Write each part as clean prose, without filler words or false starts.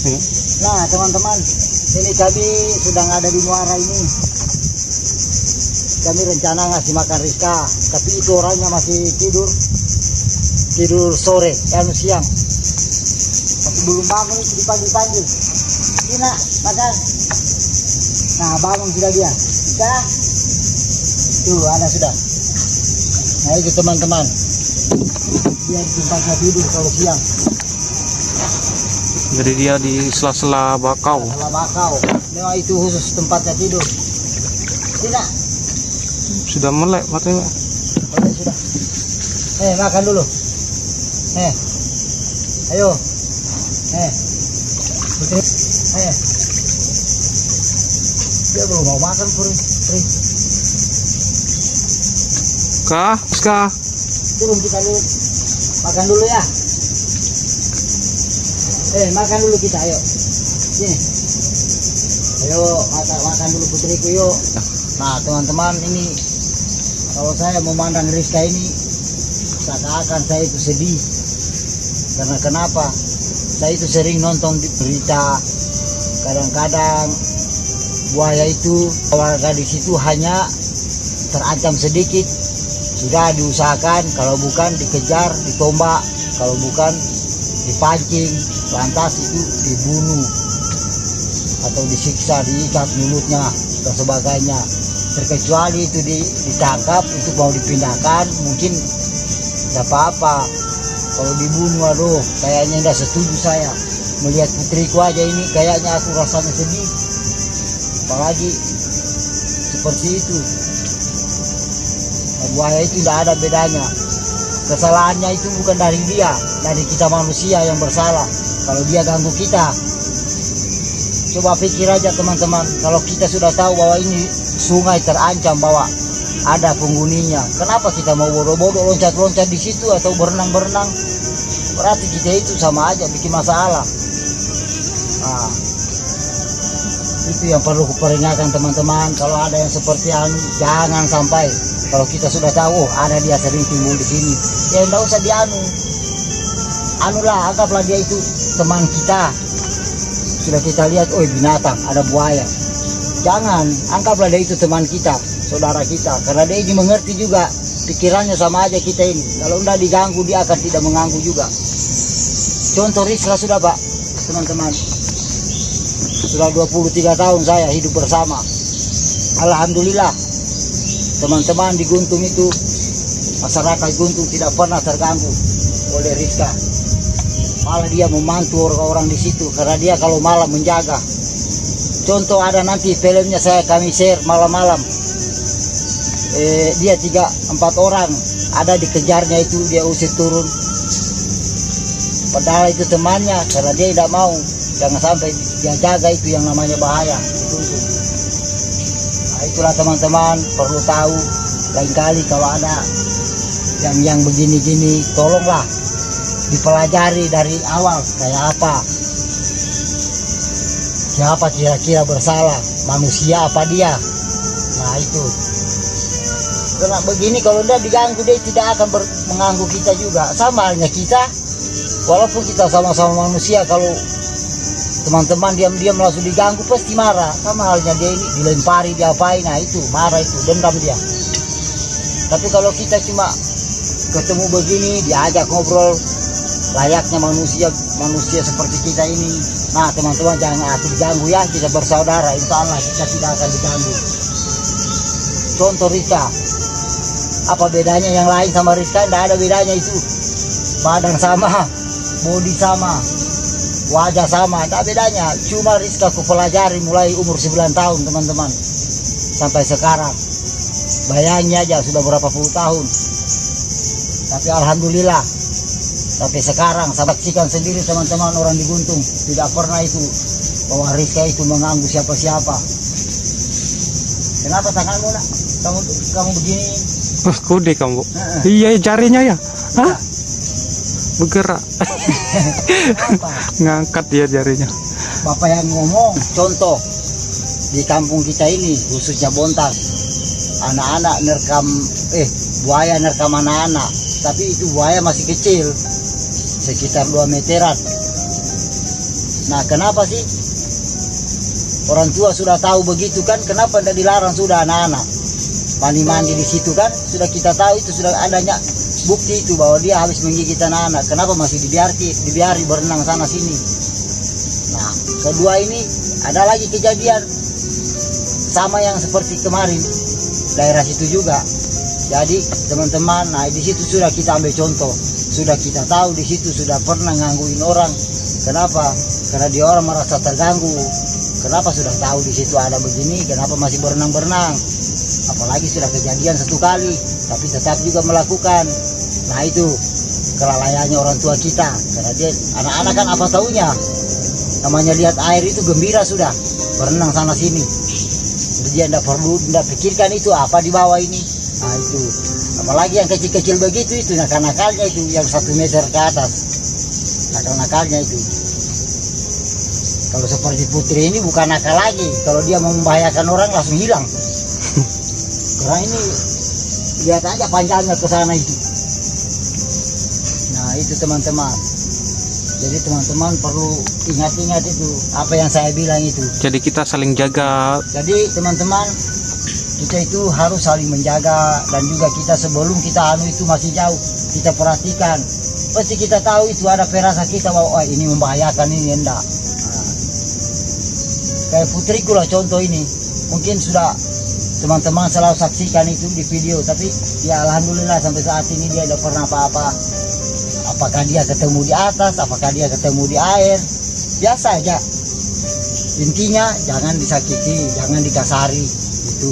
Nah teman-teman, ini kami sedang ada di muara ini. Kami rencana ngasih makan Rizka, tapi itu orangnya masih tidur sore, siang. Masih belum bangun, itu dipanggil. Ina, makan. Nah bangun sudah dia. Rizka, tuh ada sudah. Nah itu teman-teman, dia di tempatnya tidur kalau siang. Jadi dia di sela-sela bakau. Sela bakau, memang itu khusus tempatnya tidur. Ina. Sudah melek matanya. Oke, sudah. Makan dulu. Ayo. Putri. Dia belum mau makan, Putri. Kah? Turun kita dulu. Makan dulu ya. Makan dulu kita, ayo. Sini. Ayo, makan dulu putriku yuk. Nah, teman-teman, ini kalau saya memandang Rizka ini seakan-akan saya itu sedih. Karena kenapa? Saya itu sering nonton di berita. Kadang-kadang buaya itu warga di situ hanya terancam sedikit, sudah diusahakan, kalau bukan dikejar, ditombak, kalau bukan dipancing, lantas itu dibunuh atau disiksa, diikat mulutnya dan sebagainya. Terkecuali itu ditangkap, itu mau dipindahkan, mungkin tidak apa-apa. Kalau dibunuh, aduh, kayaknya tidak setuju saya. Melihat putriku aja ini, kayaknya aku rasanya sedih. Apalagi seperti itu. Buaya itu tidak ada bedanya. Kesalahannya itu bukan dari dia, dari kita manusia yang bersalah. Kalau dia ganggu kita, coba pikir aja teman-teman, kalau kita sudah tahu bahwa ini sungai terancam, bahwa ada penghuninya, kenapa kita mau bodoh-bodoh loncat-loncat di situ atau berenang-berenang? Berarti kita itu sama aja bikin masalah. Nah, itu yang perlu kuperingatkan teman-teman. Kalau ada yang seperti anu, jangan sampai. Kalau kita sudah tahu, ada dia sering timbul di sini, ya tidak usah anulah, anggaplah dia itu teman kita. Sudah kita lihat, oh binatang, ada buaya. Jangan, anggaplah dia itu teman kita, saudara kita, karena dia ini mengerti juga, pikirannya sama aja kita ini. Kalau tidak diganggu, dia akan tidak mengganggu juga. Contoh Rizka sudah Pak, teman-teman. Sudah 23 tahun saya hidup bersama. Alhamdulillah, teman-teman di Guntung itu, masyarakat Guntung tidak pernah terganggu oleh Rizka. Malah dia membantu orang-orang di situ, karena dia kalau malam menjaga. Contoh ada nanti filmnya kami share malam-malam. Dia 3-4 orang ada dikejarnya itu, dia usir turun. Padahal itu temannya, karena dia tidak mau. Jangan sampai dia jaga itu yang namanya bahaya. Nah, itulah teman-teman, perlu tahu. Lain kali kalau ada yang begini-gini, tolonglah dipelajari dari awal kayak apa. Siapa kira-kira bersalah, manusia apa dia? Nah itu. Karena begini kalau tidak diganggu, dia tidak akan mengganggu kita juga. Sama halnya kita, walaupun kita sama-sama manusia, kalau teman-teman diam-diam langsung diganggu pasti marah. Sama halnya dia ini, dilempari, diapain, nah itu marah, itu dendam dia. Tapi kalau kita cuma ketemu begini, diajak ngobrol layaknya manusia seperti kita ini, nah teman-teman jangan diganggu ya, kita bersaudara, insya Allah kita tidak akan diganggu. Contoh Rizka, apa bedanya yang lain sama Rizka? Tidak ada bedanya itu. Badan sama, bodi sama, wajah sama, tidak bedanya. Cuma Rizka aku pelajari mulai umur 9 tahun teman-teman, sampai sekarang. Bayangin aja sudah berapa puluh tahun. Tapi alhamdulillah, sampai sekarang saya saksikan sendiri teman-teman, orang di Guntung tidak pernah itu bahwa Rizka itu mengganggu siapa-siapa. Kenapa tanganmu nak? Kamu begini? Kode kamu. Iya jarinya ya. Hah? Bergerak. Ngangkat dia jarinya. Bapak yang ngomong, contoh di kampung kita ini khususnya Bontas, anak-anak nerekam buaya nerekam anak-anak, tapi itu buaya masih kecil, sekitar 2 meteran. Nah, kenapa sih orang tua sudah tahu begitu kan? Kenapa tidak dilarang sudah anak-anak mandi-mandi di situ kan? Sudah kita tahu itu, sudah adanya bukti itu bahwa dia habis menggigit anak-anak. Kenapa masih dibiari berenang sana sini? Nah, kedua ini ada lagi kejadian sama yang seperti kemarin daerah situ juga. Jadi teman-teman, nah di situ sudah kita ambil contoh, sudah kita tahu di situ sudah pernah ngangguin orang. Kenapa? Karena dia orang merasa terganggu. Kenapa sudah tahu di situ ada begini, kenapa masih berenang-berenang? Apalagi sudah kejadian satu kali, tapi tetap juga melakukan. Nah itu kelalaiannya orang tua kita. Karena dia anak-anak kan apa taunya? Namanya lihat air itu gembira sudah, berenang sana sini. Jadi dia tidak perlu, tidak pikirkan itu apa di bawah ini. Nah itu, apalagi yang kecil-kecil begitu itu nakal-nakalnya itu yang 1 meter ke atas, nakal-nakalnya itu. Kalau seperti Putri ini bukan nakal lagi, kalau dia mau membahayakan orang langsung hilang. Karena ini lihat aja panjangnya ke sana itu. Nah itu teman-teman. Jadi teman-teman perlu ingat-ingat itu apa yang saya bilang itu. Jadi kita saling jaga. Jadi teman-teman, kita itu harus saling menjaga, dan juga kita sebelum kita itu masih jauh, kita perhatikan. Pasti kita tahu itu ada perasa kita bahwa oh, ini membahayakan, ini enggak. Nah, kayak Putriku lah contoh ini. Mungkin sudah teman-teman selalu saksikan itu di video, tapi ya alhamdulillah sampai saat ini dia tidak pernah apa-apa. Apakah dia ketemu di atas, apakah dia ketemu di air, biasa aja. Intinya jangan disakiti, jangan dikasari, itu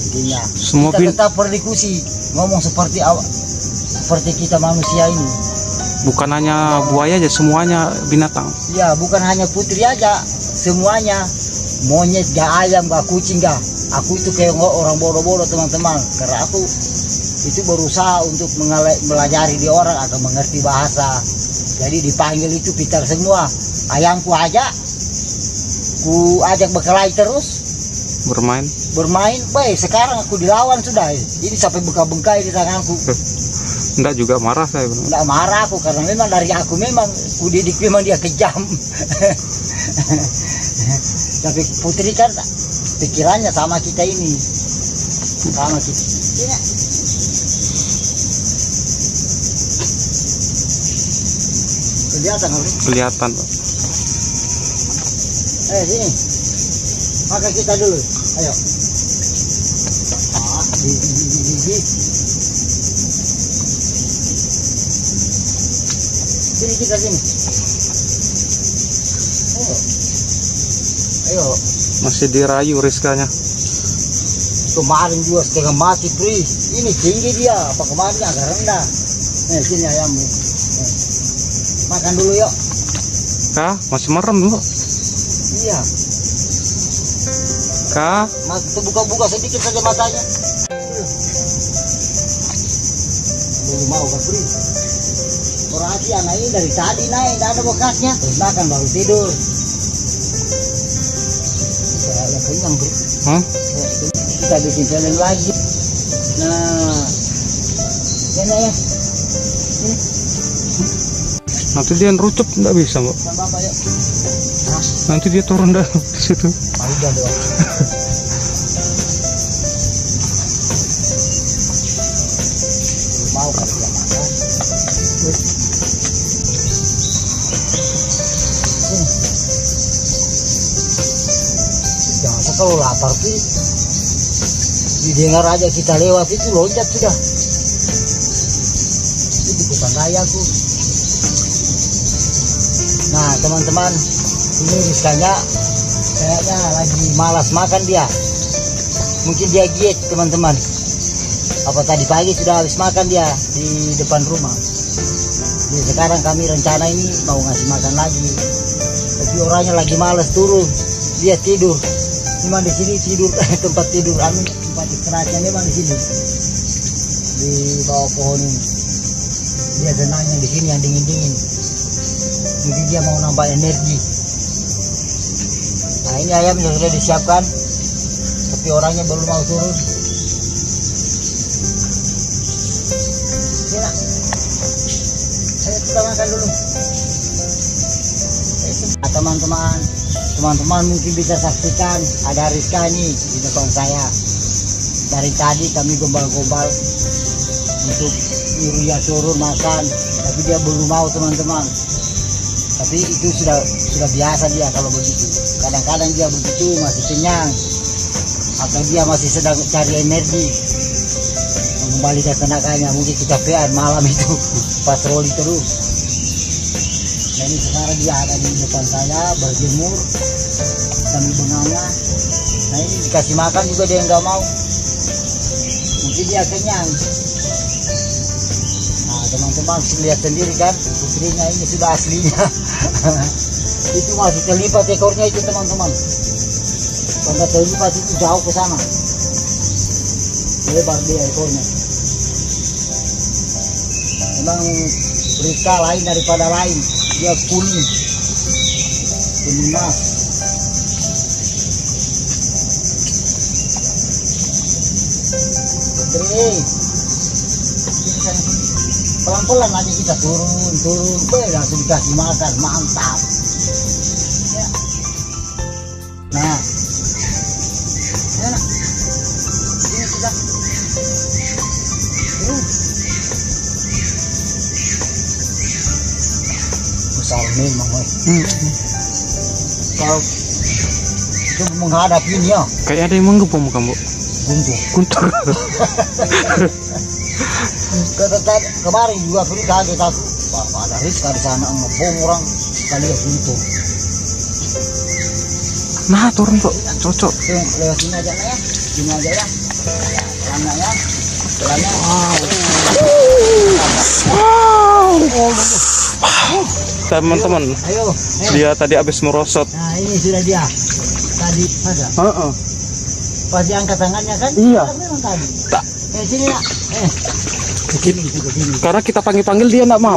intinya. Semua kita tetap berdiskusi, ngomong seperti kita manusia ini. Bukan hanya buaya aja, semuanya binatang. Ya, bukan hanya Putri aja, semuanya. Monyet, gak ayam, gak kucing, gak. Aku itu kayak orang bodoh-bodoh teman-teman. Karena aku itu berusaha untuk melajari di orang agar mengerti bahasa. Jadi dipanggil itu pintar semua. Ayamku aja, ku ajak berkelahi terus. Bermain, baik. Sekarang aku dilawan sudah. Ini sampai bengkak-bengkai di tanganku. Enggak juga marah saya. Enggak marah aku, karena memang dari aku memang kudidik memang dia kejam. Tapi Putri kan pikirannya sama kita ini, sama kita. Ini. Kelihatan kan? Kelihatan, Pak. Sini. Maka kita dulu. Ayo. Sini kita sini. Ayo. Masih dirayu Rizkanya. Kemarin juga setengah mati, Pri. Ini tinggi dia. Apa kemarin agak rendah. Sini ayammu. Makan dulu yuk. Kak, masih merem dulu. Iya. Kak, buka-buka sedikit saja matanya. Belum mau ke Pri. Berarti anak ini dari tadi naik, tidak ada bekasnya. Terus makan baru tidur. Saya kenyang, Bro. Kita bikin challenge lagi. Nah, ini ya. nanti dia ngerucup nggak bisa, Mbak. Bapak, yuk. Nanti dia turun dah di situ. Udah doang. Mau kali dia makan. Jangan kalau lapar sih. Didengar aja kita lewat itu loncat sudah. Itu bukan rayaku. Nah teman-teman, ini Rizkanya kayaknya lagi malas makan dia. Mungkin dia diet teman-teman. Apa tadi pagi sudah habis makan dia di depan rumah. Jadi sekarang kami rencana ini mau ngasih makan lagi. Tapi orangnya lagi malas turun. Dia tidur. Memang di sini tidur tempat tidur kami, tempat istirahatnya memang di sini. Di bawah pohon ini. Dia senangnya di sini yang dingin-dingin. Jadi dia mau nambah energi. Nah ini ayam sudah disiapkan, tapi orangnya belum mau turun. Sini nak, kita makan dulu. Teman-teman mungkin bisa saksikan ada Rizka nih di depan saya. Dari tadi kami gombal-gombal untuk nyuruh dia turun makan, tapi dia belum mau teman-teman. Tapi itu sudah biasa dia kalau begitu. Kadang-kadang dia begitu masih kenyang, atau dia masih sedang cari energi mengembalikan tenaganya, mungkin kecapean malam itu patroli terus. Jadi sekarang dia ada di depan saya berjemur sambil benganga. Nah ini dikasih makan juga dia nggak mau, mungkin dia kenyang. Nah teman-teman lihat sendiri kan, putrinya ini sudah aslinya. Itu masih terlipat ekornya itu teman-teman. Pada terlipat itu jauh ke sana, lebar dia ekornya. Memang Rizka lain daripada lain, dia kuning mas. Putri, pelan-pelan aja kita turun, langsung dikasih makan, mantap. Ya. Nah, ini sudah. Besar memang, kalau itu menghadapi ini ya, Kayak ada yang menggepung kamu. guntur. Guntur. Kemarin juga pergi kaget aku, ada Rizka di sana ngebom orang sekali ya guntur. Nah, turun kok. Cocok. Lewat sini aja ya, sini aja ya. Pelan ya, pelannya. Teman-teman, Ayo, dia tadi habis merosot. Nah ini sudah dia. Tadi ada. Pas diangkat tangannya kan? Iya. Memang tadi. Tak. Sini nak. Kesini. Karena kita panggil-panggil dia nggak mau.